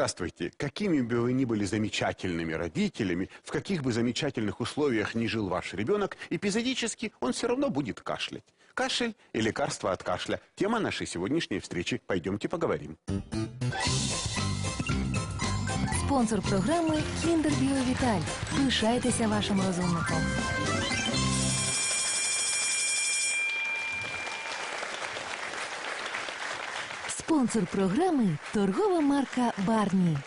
Здравствуйте. Какими бы вы ни были замечательными родителями, в каких бы замечательных условиях ни жил ваш ребенок, эпизодически он все равно будет кашлять. Кашель и лекарство от кашля. Тема нашей сегодняшней встречи. Пойдемте поговорим. Спонсор програми Kinder Bio Vital. Пишайтеся вашим розумником. Спонсор программы – торговая марка «Барни».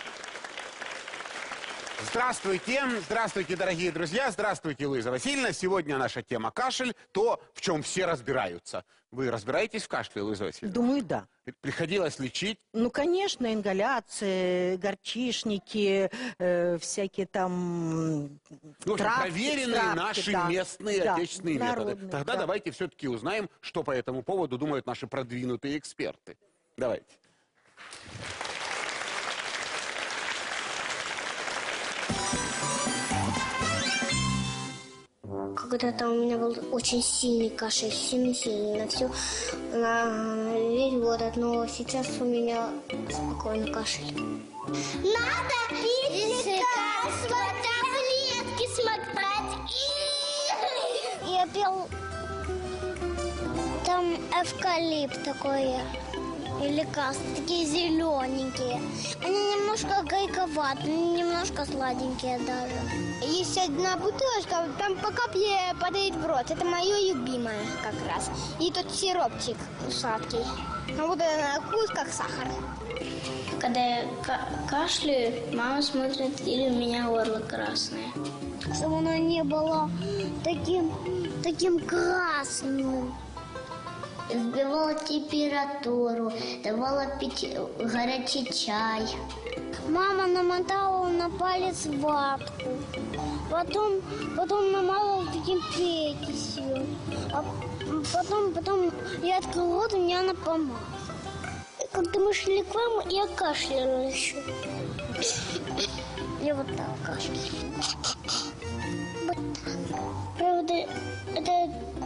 Здравствуйте, здравствуйте, дорогие друзья, здравствуйте, Луиза Васильевна. Сегодня наша тема кашель, то, в чем все разбираются. Вы разбираетесь в кашле, Луиза Васильевна? Думаю, да. Приходилось лечить? Ну, конечно, ингаляции, горчишники, всякие там проверенные наши местные отечественные методы. народные, Тогда давайте все-таки узнаем, что по этому поводу думают наши продвинутые эксперты. Давайте. Когда-то у меня был очень сильный кашель, сильный на все, на весь город, но сейчас у меня спокойно кашель. Надо пить лекарства, таблетки смотреть. Я пил там эвкалипт такое. И лекарства такие зелененькие. Они немножко горьковатые, немножко сладенькие даже. Есть одна бутылочка, там по капле падает в рот. Это мое любимое как раз. И тот сиропчик сладкий. А вот это вкус как сахар. Когда я кашляю, мама смотрит, или у меня горло красное. Чтобы оно не было таким красным. Сбивала температуру, давала пить горячий чай. Мама намотала на палец ватку, потом намазала таким перекисью, а потом я открыла рот, и мне она помазала. Когда мы шли к вам, я кашляла еще. Я вот так кашляла. Вот так. Правда, это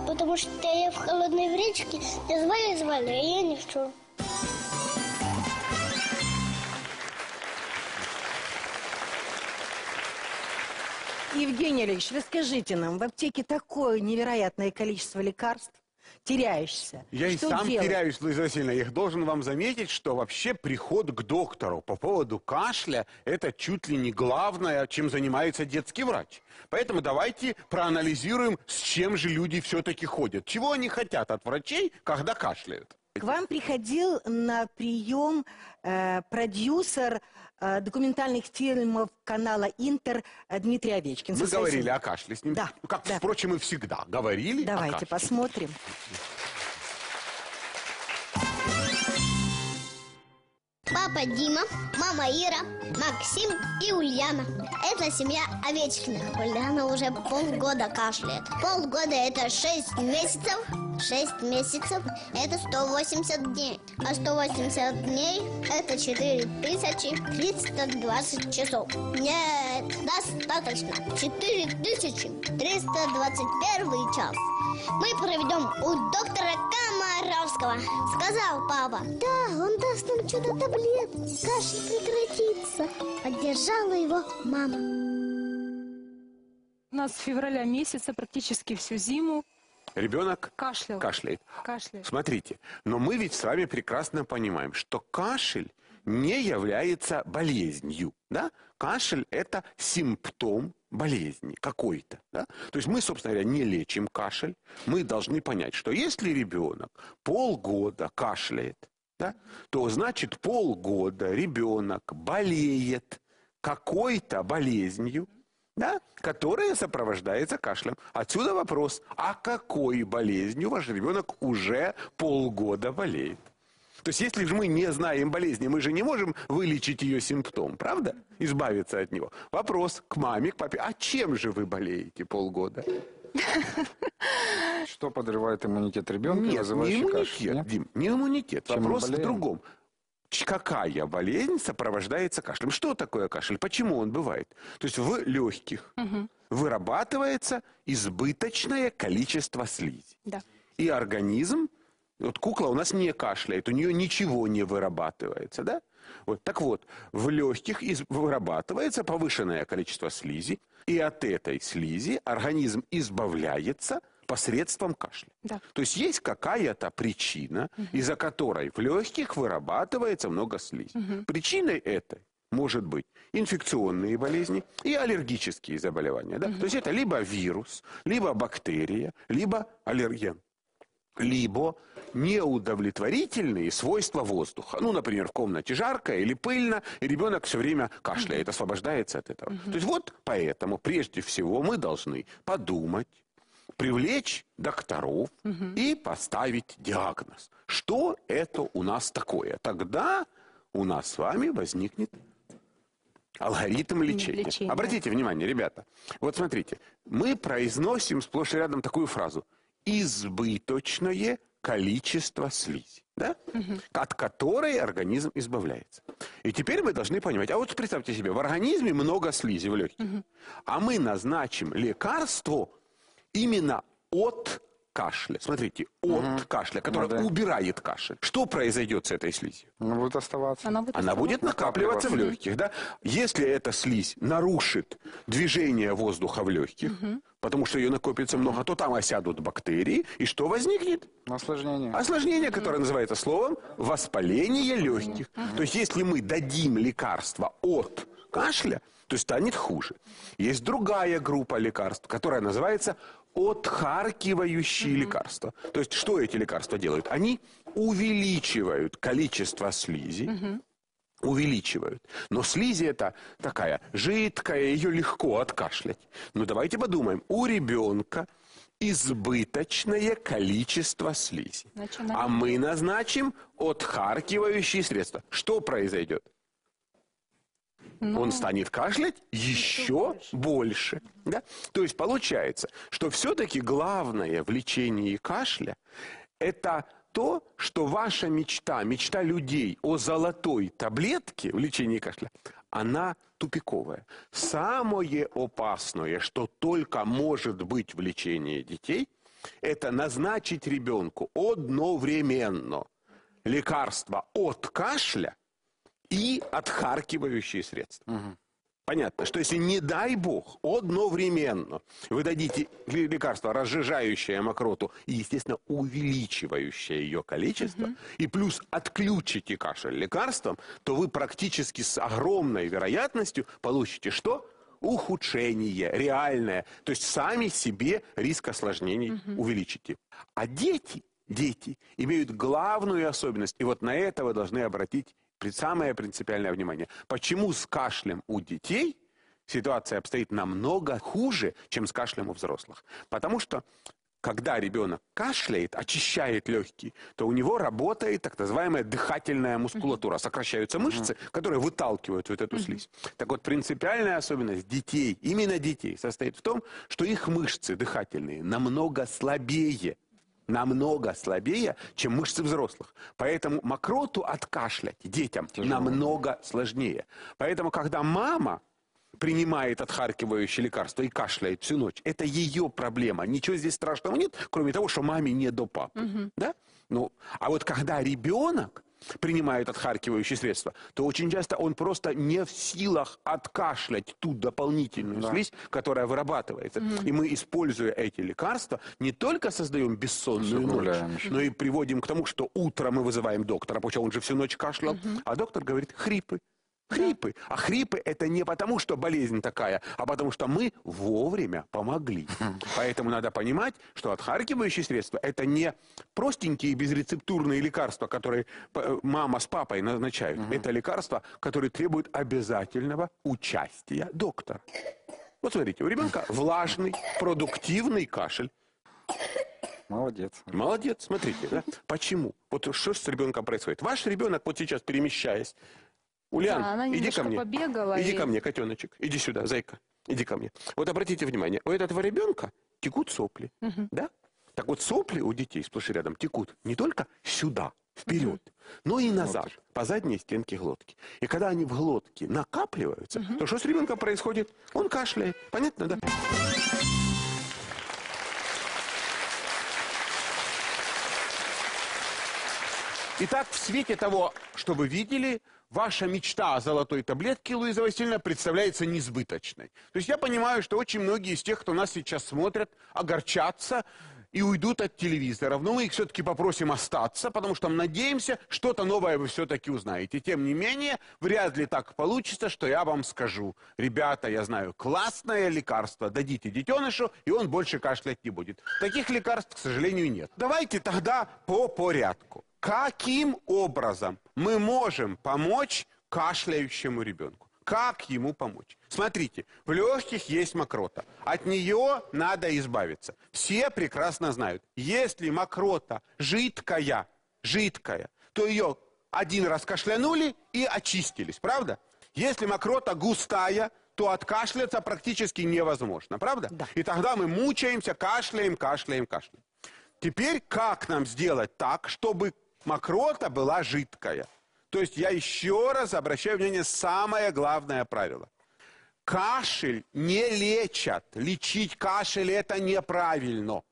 потому что я в холодной речке, звали, а я ничего. Евгений Ильич, расскажите нам, в аптеке такое невероятное количество лекарств, теряешься. Я что и сам делать? теряюсь, Луиза Васильевна. Я должен вам заметить, что вообще приход к доктору по поводу кашля – это чуть ли не главное, чем занимается детский врач. Поэтому давайте проанализируем, с чем же люди все-таки ходят. Чего они хотят от врачей, когда кашляют? К вам приходил на прием продюсер документальных фильмов канала «Интер» Дмитрий Овечкин. Мы говорили о кашле с ним. Да. Ну, как, да. впрочем, и всегда. Говорили Давайте о кашле. посмотрим. Папа Дима, мама Ира, Максим и Ульяна. Это семья Овечкиных. Ульяна уже полгода кашляет. Полгода – это 6 месяцев. 6 месяцев – это 180 дней. А 180 дней – это 4320 часов. Нет, достаточно. 4321 час. Мы проведем у доктора Комаровского, сказал папа. Да, он даст нам что-то таблетки, кашель прекратится. Поддержала его мама. У нас с февраля месяца практически всю зиму Ребенок кашлял. кашляет. Кашляет. Смотрите, но мы ведь с вами прекрасно понимаем, что кашель не является болезнью, да? Кашель – это симптом болезни какой-то, да? То есть мы, собственно говоря, не лечим кашель. Мы должны понять, что если ребенок полгода кашляет, да, то значит полгода ребенок болеет какой-то болезнью, да, которая сопровождается кашлем. Отсюда вопрос, а какой болезнью ваш ребенок уже полгода болеет? То есть, если же мы не знаем болезни, мы же не можем вылечить ее симптом, правда? Избавиться от него. Вопрос к маме, к папе. А чем же вы болеете полгода? Что подрывает иммунитет ребенка? Нет, не иммунитет, кашель, Дим, не иммунитет. Чем мы Вопрос в болеем? другом. Какая болезнь сопровождается кашлем? Что такое кашель? Почему он бывает? То есть в легких вырабатывается избыточное количество слизи. Да. И организм Вот кукла у нас не кашляет, у нее ничего не вырабатывается, да? Вот, так вот, в легких вырабатывается повышенное количество слизи, и от этой слизи организм избавляется посредством кашля. Да. То есть есть какая-то причина, из-за которой в легких вырабатывается много слизи. Причиной этой может быть инфекционные болезни и аллергические заболевания. Да? То есть это либо вирус, либо бактерия, либо аллерген, либо неудовлетворительные свойства воздуха. Ну, например, в комнате жарко или пыльно, и ребенок все время кашляет, освобождается от этого. То есть вот поэтому прежде всего мы должны подумать, привлечь докторов и поставить диагноз. Что это у нас такое? Тогда у нас с вами возникнет алгоритм лечения. Обратите внимание, ребята. Вот смотрите, мы произносим сплошь и рядом такую фразу. Избыточное количество слизи, да? От которой организм избавляется. И теперь мы должны понимать, а вот представьте себе, в организме много слизи в легких, а мы назначим лекарство именно от кашля. Смотрите, от кашля, который убирает кашель. Что произойдет с этой слизью? Она будет оставаться. Она будет накапливаться в легких. Да? Если эта слизь нарушит движение воздуха в легких, потому что ее накопится много, то там осядут бактерии. И что возникнет? Осложнение. Осложнение, которое называется словом воспаление легких. То есть если мы дадим лекарство от кашля, то станет хуже. Есть другая группа лекарств, которая называется отхаркивающие лекарства. То есть что эти лекарства делают? Они увеличивают количество слизи, увеличивают. Но слизи это такая жидкая, ее легко откашлять. Но давайте подумаем, у ребенка избыточное количество слизи. А мы назначим отхаркивающие средства. Что произойдет? Он станет кашлять еще больше. Да? То есть получается, что все-таки главное в лечении кашля – это то, что ваша мечта, мечта людей о золотой таблетке в лечении кашля, она тупиковая. Самое опасное, что только может быть в лечении детей, это назначить ребенку одновременно лекарство от кашля и отхаркивающие средства. Понятно, что если, не дай бог, одновременно вы дадите лекарство, разжижающее мокроту и, естественно, увеличивающее ее количество, и плюс отключите кашель лекарством, то вы практически с огромной вероятностью получите что? Ухудшение реальное. То есть сами себе риск осложнений увеличите. А дети имеют главную особенность, и вот на это вы должны обратить самое принципиальное внимание. Почему с кашлем у детей ситуация обстоит намного хуже, чем с кашлем у взрослых? Потому что, когда ребенок кашляет, очищает легкие, то у него работает так называемая дыхательная мускулатура. Сокращаются мышцы, которые выталкивают вот эту слизь. Так вот, принципиальная особенность детей, именно детей, состоит в том, что их мышцы дыхательные намного слабее, чем мышцы взрослых. Поэтому мокроту откашлять детям намного сложнее. Поэтому, когда мама принимает отхаркивающее лекарство и кашляет всю ночь, это ее проблема. Ничего здесь страшного нет, кроме того, что маме не до папы. Да? Ну, а вот когда ребенок принимает отхаркивающие средства, то очень часто он просто не в силах откашлять ту дополнительную слизь, которая вырабатывается. И мы, используя эти лекарства, не только создаем бессонную ночь, но и приводим к тому, что утром мы вызываем доктора, потому что он же всю ночь кашлял, а доктор говорит хрипы. Хрипы. А хрипы это не потому, что болезнь такая, а потому что мы вовремя помогли. Поэтому надо понимать, что отхаркивающие средства это не простенькие безрецептурные лекарства, которые мама с папой назначают. Это лекарства, которые требуют обязательного участия доктора. Вот смотрите, у ребенка влажный, продуктивный кашель. Молодец. Молодец, смотрите. Да? Почему? Вот что с ребенком происходит? Ваш ребенок вот сейчас, перемещаясь, Ульян, иди ко мне. Иди ко мне, котеночек. Иди сюда, зайка. Иди ко мне. Вот обратите внимание, у этого ребенка текут сопли. Да? Так вот сопли у детей сплошь и рядом текут не только сюда, вперед, но и назад, по задней стенке глотки. И когда они в глотке накапливаются, то что с ребенком происходит? Он кашляет. Понятно, да? Итак, в свете того, что вы видели, ваша мечта о золотой таблетке, Луиза Васильевна, представляется несбыточной. То есть я понимаю, что очень многие из тех, кто нас сейчас смотрят, огорчатся и уйдут от телевизоров. Но мы их все-таки попросим остаться, потому что мы надеемся, что-то новое вы все-таки узнаете. Тем не менее, вряд ли так получится, что я вам скажу: ребята, я знаю классное лекарство, дадите детенышу, и он больше кашлять не будет. Таких лекарств, к сожалению, нет. Давайте тогда по порядку. Каким образом мы можем помочь кашляющему ребенку? Как ему помочь? Смотрите, в легких есть мокрота. От нее надо избавиться. Все прекрасно знают, если мокрота жидкая, то ее один раз кашлянули и очистились, правда? Если мокрота густая, то откашляться практически невозможно, правда? Да. И тогда мы мучаемся, кашляем. Теперь как нам сделать так, чтобы мокрота была жидкая? То есть я еще раз обращаю внимание, самое главное правило. Кашель не лечат. Лечить кашель – это неправильно.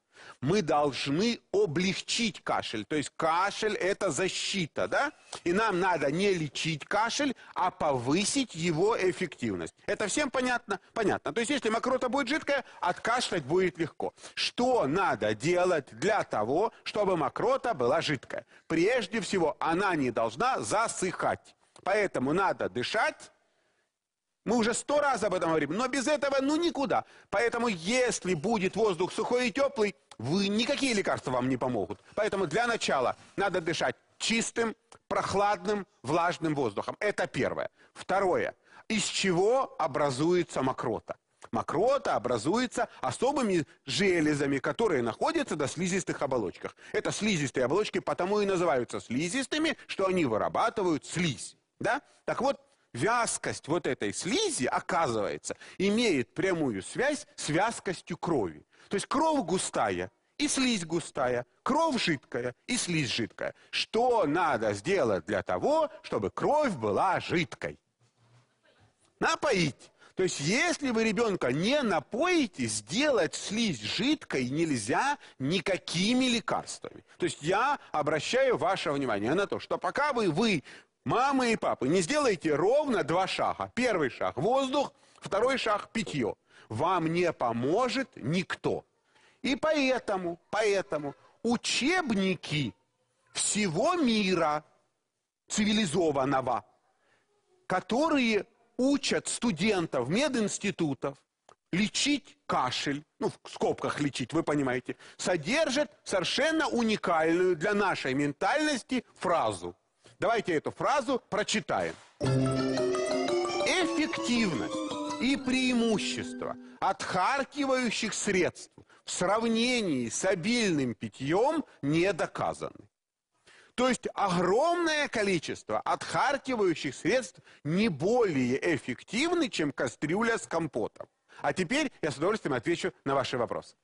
Мы должны облегчить кашель. То есть кашель – это защита, да? И нам надо не лечить кашель, а повысить его эффективность. Это всем понятно? Понятно. То есть если мокрота будет жидкая, откашлять будет легко. Что надо делать для того, чтобы мокрота была жидкая? Прежде всего, она не должна засыхать. Поэтому надо дышать. Мы уже 100 раз об этом говорим, но без этого никуда. Поэтому если будет воздух сухой и теплый, никакие лекарства вам не помогут. Поэтому для начала надо дышать чистым, прохладным, влажным воздухом. Это первое. Второе. Из чего образуется мокрота? Мокрота образуется особыми железами, которые находятся на слизистых оболочках. Это слизистые оболочки потому и называются слизистыми, что они вырабатывают слизь. Да? Так вот, вязкость вот этой слизи, оказывается, имеет прямую связь с вязкостью крови. То есть кровь густая и слизь густая, кровь жидкая и слизь жидкая. Что надо сделать для того, чтобы кровь была жидкой? Напоить. То есть если вы ребенка не напоите, сделать слизь жидкой нельзя никакими лекарствами. То есть я обращаю ваше внимание на то, что пока вы мамы и папы, не сделаете ровно 2 шага. Первый шаг – воздух, второй шаг – питье. Вам не поможет никто. И поэтому учебники всего мира цивилизованного, которые учат студентов мединститутов лечить кашель, в скобках лечить, вы понимаете, содержат совершенно уникальную для нашей ментальности фразу. Давайте эту фразу прочитаем. Эффективность и преимущество отхаркивающих средств в сравнении с обильным питьем не доказаны. То есть огромное количество отхаркивающих средств не более эффективны, чем кастрюля с компотом. А теперь я с удовольствием отвечу на ваши вопросы.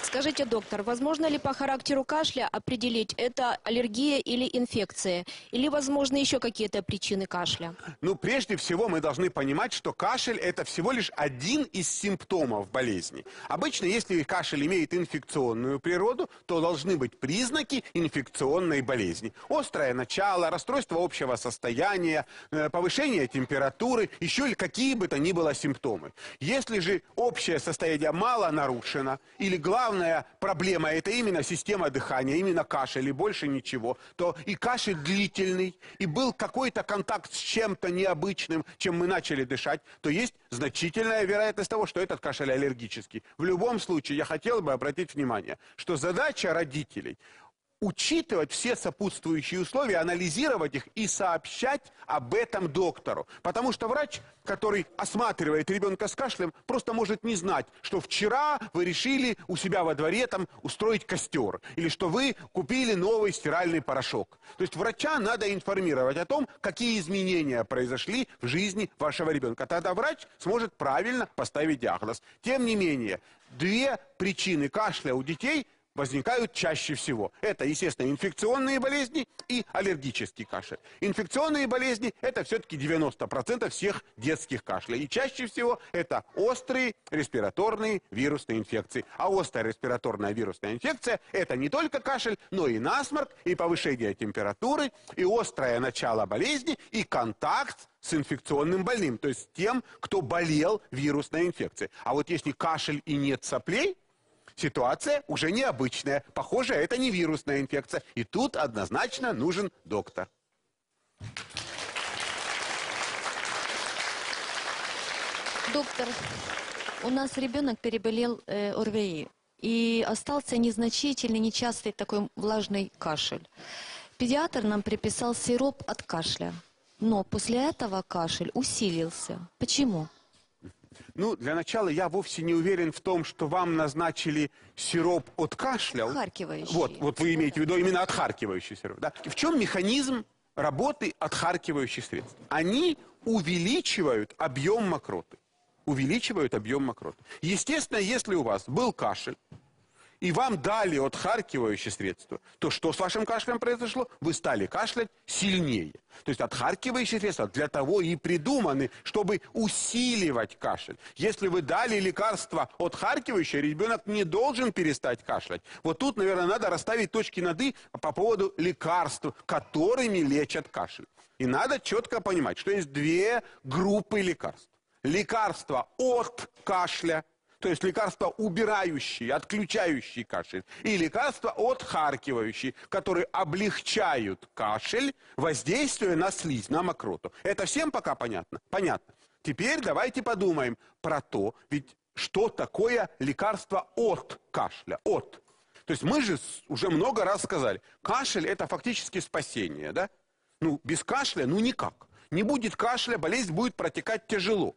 Скажите, доктор, возможно ли по характеру кашля определить, это аллергия или инфекция? Или, возможно, еще какие-то причины кашля? Прежде всего, мы должны понимать, что кашель – это всего лишь один из симптомов болезни. Обычно, если кашель имеет инфекционную природу, то должны быть признаки инфекционной болезни. Острое начало, расстройство общего состояния, повышение температуры, еще какие бы то ни было симптомы. Если же общее состояние мало нарушено, или главное, проблема – это именно система дыхания, именно кашель и больше ничего, то и кашель длительный, и был какой-то контакт с чем-то необычным, чем мы начали дышать, то есть значительная вероятность того, что этот кашель аллергический. В любом случае, я хотел бы обратить внимание, что задача родителей – учитывать все сопутствующие условия, анализировать их и сообщать об этом доктору. Потому что врач, который осматривает ребенка с кашлем, просто может не знать, что вчера вы решили у себя во дворе устроить костер, или что вы купили новый стиральный порошок. То есть врача надо информировать о том, какие изменения произошли в жизни вашего ребенка. Тогда врач сможет правильно поставить диагноз. Тем не менее, 2 причины кашля у детей возникают чаще всего. Это, естественно, инфекционные болезни и аллергический кашель. Инфекционные болезни – это все-таки 90% всех детских кашлей. И чаще всего это острые респираторные вирусные инфекции. А острая респираторная вирусная инфекция – это не только кашель, но и насморк, и повышение температуры, и острое начало болезни, и контакт с инфекционным больным, то есть с тем, кто болел вирусной инфекцией. А вот если кашель и нет соплей, ситуация уже необычная. Похоже, это не вирусная инфекция. И тут однозначно нужен доктор. Доктор, у нас ребенок переболел ОРВИ. И остался незначительный, нечастый такой влажный кашель. Педиатр нам приписал сироп от кашля. Но после этого кашель усилился. Почему? Ну, для начала я вовсе не уверен в том, что вам назначили сироп от кашля. Отхаркивающий. Вот вы имеете в виду именно отхаркивающий сироп. Да? В чем механизм работы отхаркивающих средств? Они увеличивают объем мокроты. Увеличивают объем мокроты. Естественно, если у вас был кашель, и вам дали отхаркивающее средство, то что с вашим кашлем произошло? Вы стали кашлять сильнее. То есть отхаркивающие средства для того и придуманы, чтобы усиливать кашель. Если вы дали лекарство отхаркивающее, ребенок не должен перестать кашлять. Вот тут, наверное, надо расставить точки над «и» по поводу лекарств, которыми лечат кашель. И надо четко понимать, что есть две группы лекарств. Лекарства от кашля, то есть лекарства убирающие, отключающие кашель, и лекарства отхаркивающие, которые облегчают кашель, воздействуя на слизь, на мокроту. Это всем пока понятно? Понятно. Теперь давайте подумаем про то, ведь что такое лекарство от кашля, от. То есть мы же уже много раз сказали, кашель это фактически спасение, да? Ну, без кашля, ну никак. Не будет кашля, болезнь будет протекать тяжело.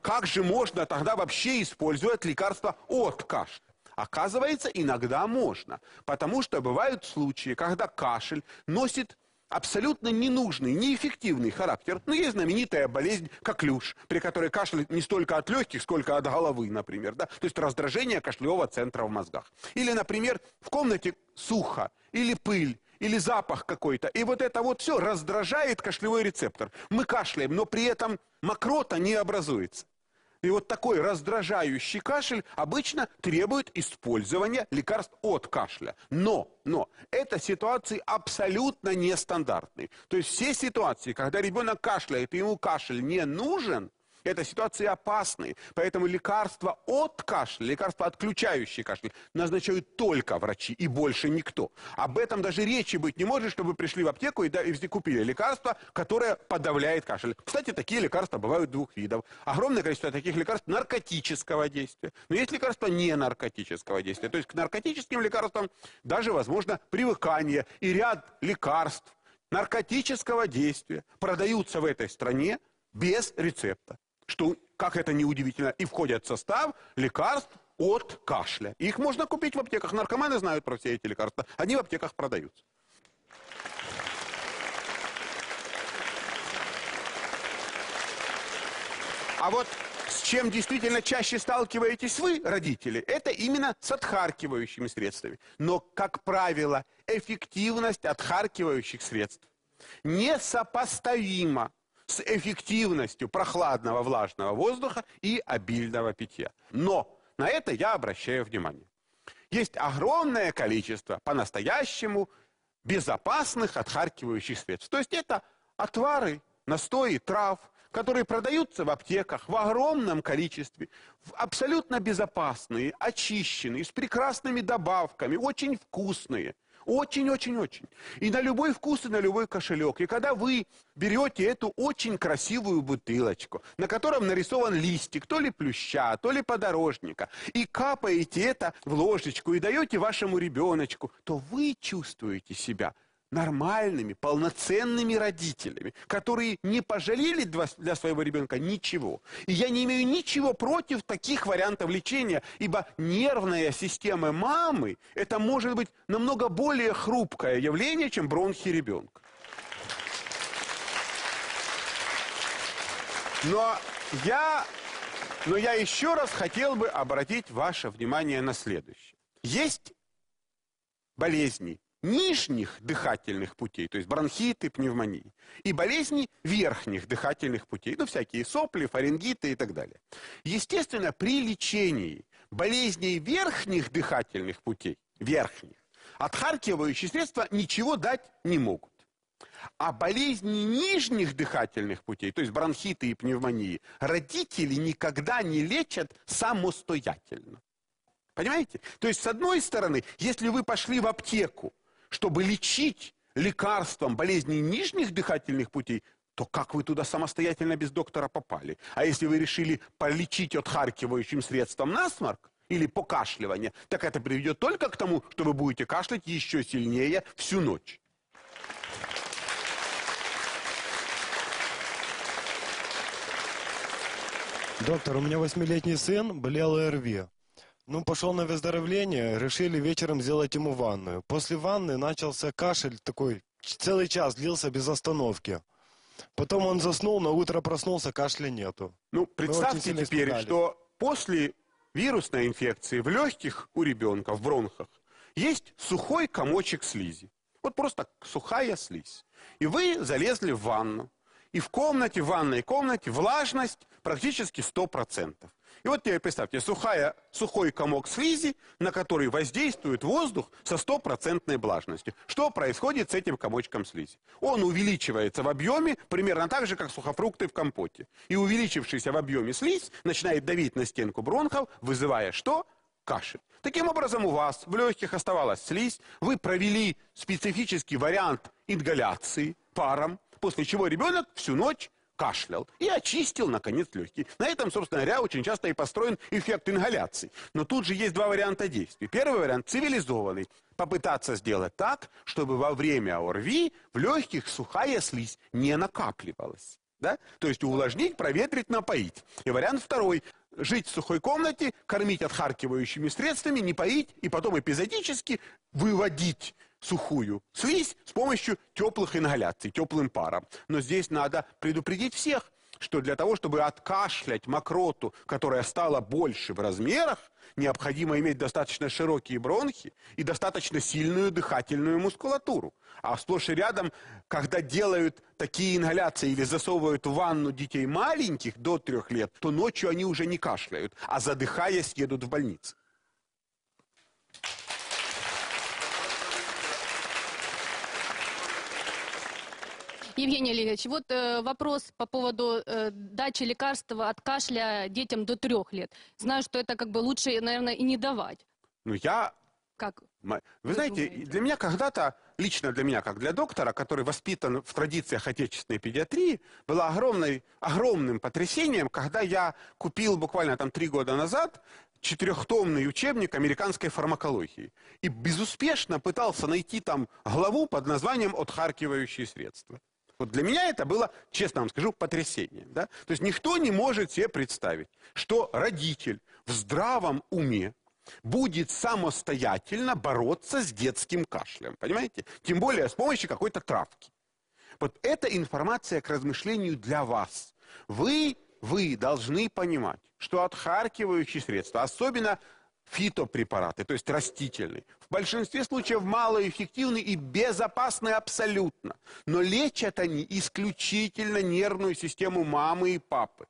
Как же можно тогда вообще использовать лекарства от кашля? Оказывается, иногда можно. Потому что бывают случаи, когда кашель носит абсолютно ненужный, неэффективный характер. Ну, есть знаменитая болезнь коклюш, при которой кашель не столько от легких, сколько от головы, например. Да? То есть раздражение кашлевого центра в мозгах. Или, например, в комнате сухо, или пыль, или запах какой-то. И вот это вот все раздражает кашлевой рецептор. Мы кашляем, но при этом мокрота не образуется. И вот такой раздражающий кашель обычно требует использования лекарств от кашля. Но это ситуации абсолютно нестандартные. То есть все ситуации, когда ребенок кашляет и ему кашель не нужен, это ситуации опасные. Поэтому лекарства от кашля, лекарства отключающие кашель, назначают только врачи и больше никто. Об этом даже речи быть не может, чтобы пришли в аптеку и купили лекарство, которое подавляет кашель. Кстати, такие лекарства бывают двух видов. Огромное количество таких лекарств наркотического действия. Но есть лекарства не наркотического действия. То есть к наркотическим лекарствам даже возможно привыкание. И ряд лекарств наркотического действия продаются в этой стране без рецепта. Что, как это ни удивительно, и входят в состав лекарств от кашля. Их можно купить в аптеках. Наркоманы знают про все эти лекарства. Они в аптеках продаются. А вот с чем действительно чаще сталкиваетесь вы, родители, это именно с отхаркивающими средствами. Но, как правило, эффективность отхаркивающих средств несопоставима с эффективностью прохладного влажного воздуха и обильного питья. Но на это я обращаю внимание. Есть огромное количество по-настоящему безопасных отхаркивающих средств. То есть это отвары, настои трав, которые продаются в аптеках в огромном количестве, абсолютно безопасные, очищенные, с прекрасными добавками, очень вкусные. Очень-очень-очень. И на любой вкус, и на любой кошелек. И когда вы берете эту очень красивую бутылочку, на котором нарисован листик, то ли плюща, то ли подорожника, и капаете это в ложечку и даете вашему ребеночку, то вы чувствуете себя нормальными, полноценными родителями, которые не пожалели для своего ребенка ничего. И я не имею ничего против таких вариантов лечения, ибо нервная система мамы – это может быть намного более хрупкое явление, чем бронхи ребенка. Но я еще раз хотел бы обратить ваше внимание на следующее. Есть болезней нижних дыхательных путей, то есть бронхиты, пневмонии, и болезни верхних дыхательных путей, ну, всякие сопли, фарингиты и так далее. Естественно, при лечении болезней верхних дыхательных путей, верхних, отхаркивающие средства ничего дать не могут. А болезни нижних дыхательных путей, то есть бронхиты и пневмонии, родители никогда не лечат самостоятельно. Понимаете? То есть, с одной стороны, если вы пошли в аптеку, чтобы лечить лекарством болезни нижних дыхательных путей, то как вы туда самостоятельно без доктора попали? А если вы решили полечить отхаркивающим средством насморк или покашливание, так это приведет только к тому, что вы будете кашлять еще сильнее всю ночь. Доктор, у меня 8-летний сын болел ОРВИ. Ну, пошел на выздоровление, решили вечером сделать ему ванную. После ванны начался кашель такой, целый час длился без остановки. Потом он заснул, на утро проснулся, кашля нету. Ну, представьте теперь, что после вирусной инфекции в легких у ребенка, в бронхах, есть сухой комочек слизи. Вот просто сухая слизь. И вы залезли в ванну. И в комнате, в ванной комнате влажность практически 100%. И вот теперь представьте, сухой комок слизи, на который воздействует воздух со 100% влажностью. Что происходит с этим комочком слизи? Он увеличивается в объеме примерно так же, как сухофрукты в компоте. И увеличившийся в объеме слизь начинает давить на стенку бронхов, вызывая что? Кашель. Таким образом, у вас в легких оставалась слизь, вы провели специфический вариант ингаляции паром, после чего ребенок всю ночь кашлял и очистил, наконец, легкие. На этом, собственно говоря, очень часто и построен эффект ингаляции. Но тут же есть два варианта действий. Первый вариант цивилизованный. Попытаться сделать так, чтобы во время ОРВИ в легких сухая слизь не накапливалась. Да? То есть увлажнить, проветрить, напоить. И вариант второй. Жить в сухой комнате, кормить отхаркивающими средствами, не поить и потом эпизодически выводить сухую слизь с помощью теплых ингаляций, теплым паром. Но здесь надо предупредить всех, что для того, чтобы откашлять мокроту, которая стала больше в размерах, необходимо иметь достаточно широкие бронхи и достаточно сильную дыхательную мускулатуру. А сплошь и рядом, когда делают такие ингаляции или засовывают в ванну детей маленьких до 3 лет, то ночью они уже не кашляют, а задыхаясь едут в больницу. Евгений Олегович, вот вопрос по поводу дачи лекарства от кашля детям до 3 лет. Знаю, что это как бы лучше, наверное, и не давать. Ну, я... Как? Вы знаете, для меня когда-то, лично для меня, как для доктора, который воспитан в традициях отечественной педиатрии, было огромным потрясением, когда я купил буквально там 3 года назад 4-томный учебник американской фармакологии. И безуспешно пытался найти там главу под названием «Отхаркивающие средства». Вот для меня это было, честно вам скажу, потрясением. Да? То есть никто не может себе представить, что родитель в здравом уме будет самостоятельно бороться с детским кашлем. Понимаете? Тем более с помощью какой-то травки. Вот эта информация к размышлению для вас. Вы должны понимать, что отхаркивающие средства, особенно фитопрепараты, то есть растительные, в большинстве случаев малоэффективны и безопасны абсолютно. Но лечат они исключительно нервную систему мамы и папы.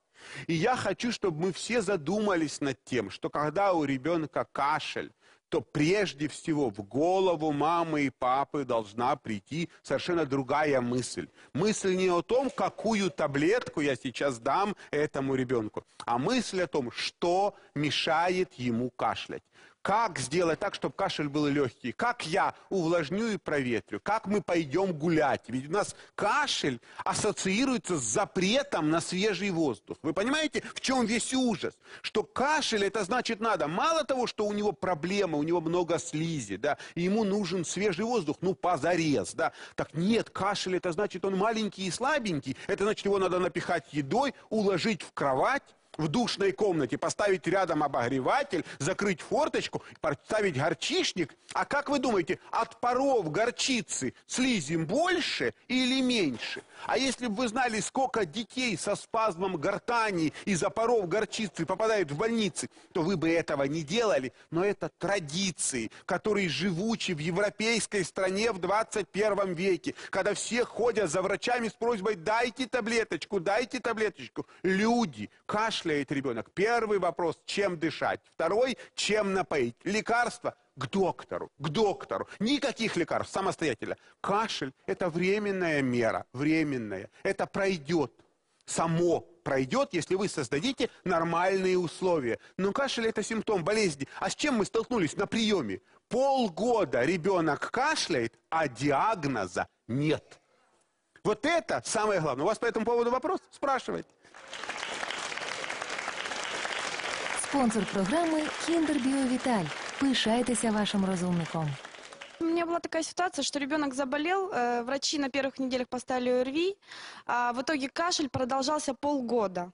И я хочу, чтобы мы все задумались над тем, что когда у ребенка кашель, то прежде всего в голову мамы и папы должна прийти совершенно другая мысль. Мысль не о том, какую таблетку я сейчас дам этому ребенку, а мысль о том, что мешает ему кашлять. Как сделать так, чтобы кашель был легкий? Как я увлажню и проветрю? Как мы пойдем гулять? Ведь у нас кашель ассоциируется с запретом на свежий воздух. Вы понимаете, в чем весь ужас? Что кашель, это значит надо. Мало того, что у него проблема, у него много слизи, да, и ему нужен свежий воздух, ну, позарез, да. Так нет, кашель, это значит он маленький и слабенький. Это значит его надо напихать едой, уложить в кровать в душной комнате, поставить рядом обогреватель, закрыть форточку, поставить горчишник. А как вы думаете, от паров горчицы слизи больше или меньше? А если бы вы знали, сколько детей со спазмом гортани из-за паров горчицы попадают в больницы, то вы бы этого не делали. Но это традиции, которые живучи в европейской стране в 21 веке, когда все ходят за врачами с просьбой «дайте таблеточку, дайте таблеточку». Люди, кашляет ребенок. Первый вопрос – чем дышать? Второй – чем напоить? Лекарства – к доктору, к доктору. Никаких лекарств самостоятельно. Кашель – это временная мера, временная. Это пройдет, само пройдет, если вы создадите нормальные условия. Но кашель – это симптом болезни. А с чем мы столкнулись на приеме? Полгода ребенок кашляет, а диагноза нет. Вот это самое главное. У вас по этому поводу вопрос? Спрашивайте. Спонсор програми «Kinder Bio-Vital». Пишайтеся вашим розумником. У меня была такая ситуация, что ребенок заболел, врачи на первых неделях поставили ОРВИ, а в итоге кашель продолжался полгода.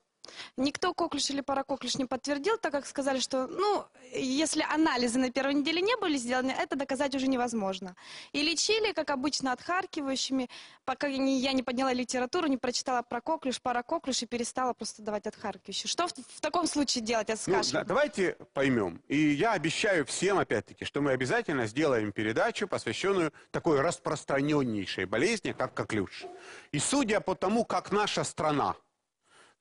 Никто коклюш или паракоклюш не подтвердил, так как сказали, что, ну, если анализы на первой неделе не были сделаны, это доказать уже невозможно. И лечили, как обычно, отхаркивающими, пока я не подняла литературу, не прочитала про коклюш, паракоклюш и перестала просто давать отхаркивающие. Что в таком случае делать с кашлем? Давайте поймем. И я обещаю всем, опять-таки, что мы обязательно сделаем передачу, посвященную такой распространеннейшей болезни, как коклюш. И судя по тому, как наша страна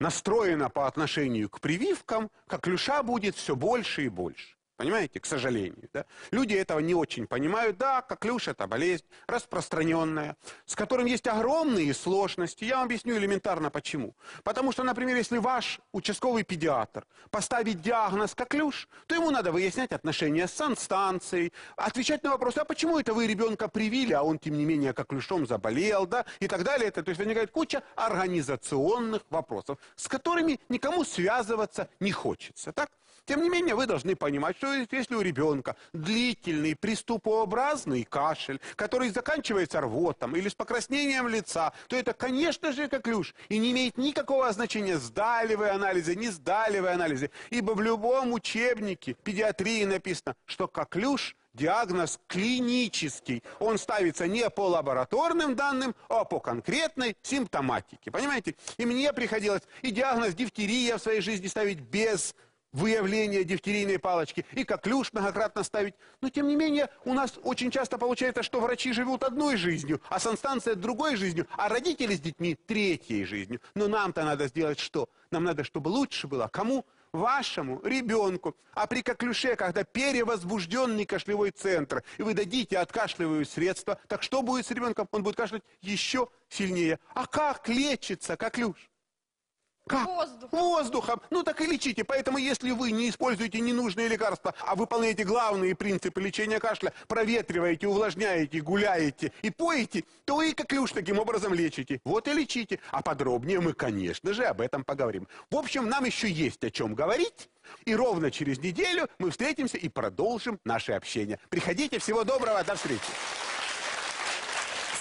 настроена по отношению к прививкам, коклюша будет все больше и больше. Понимаете, к сожалению. Да? Люди этого не очень понимают. Да, коклюш – это болезнь распространенная, с которым есть огромные сложности. Я вам объясню элементарно почему. Потому что, например, если ваш участковый педиатр поставит диагноз коклюш, то ему надо выяснять отношения с санстанцией, отвечать на вопросы, а почему это вы ребенка привили, а он, тем не менее, коклюшом заболел, да, и так далее. То есть возникает куча организационных вопросов, с которыми никому связываться не хочется. Так? Тем не менее, вы должны понимать, что если у ребенка длительный приступообразный кашель, который заканчивается рвотом или с покраснением лица, то это, конечно же, коклюш. И не имеет никакого значения, сдали вы анализы, не сдали вы анализы. Ибо в любом учебнике педиатрии написано, что коклюш – диагноз клинический. Он ставится не по лабораторным данным, а по конкретной симптоматике. Понимаете? И мне приходилось и диагноз дифтерия в своей жизни ставить без выявление дифтерийной палочки, и коклюш многократно ставить. Но, тем не менее, у нас очень часто получается, что врачи живут одной жизнью, а санстанция другой жизнью, а родители с детьми третьей жизнью. Но нам-то надо сделать что? Нам надо, чтобы лучше было. Кому? Вашему ребенку. А при коклюше, когда перевозбужденный кашлевой центр, и вы дадите откашливающие средства, так что будет с ребенком? Он будет кашлять еще сильнее. А как лечится коклюш? Как? Воздухом. Ну так и лечите. Поэтому если вы не используете ненужные лекарства, а выполняете главные принципы лечения кашля, проветриваете, увлажняете, гуляете и поете, то вы коклюш таким образом лечите. Вот и лечите. А подробнее мы, конечно же, об этом поговорим. В общем, нам еще есть о чем говорить. И ровно через неделю мы встретимся и продолжим наше общение. Приходите. Всего доброго. До встречи.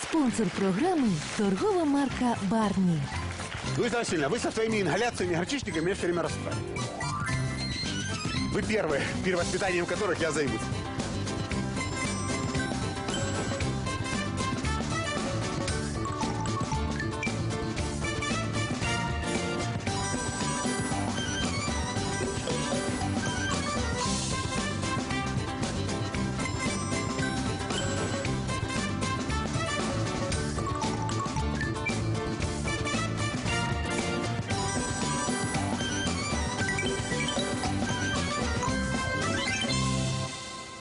Спонсор программы торгова марка «Барни». Луиза Васильевна, вы со своими ингаляциями, горчичниками меня все время расстраиваете. Вы первые, перевоспитанием которых я займусь.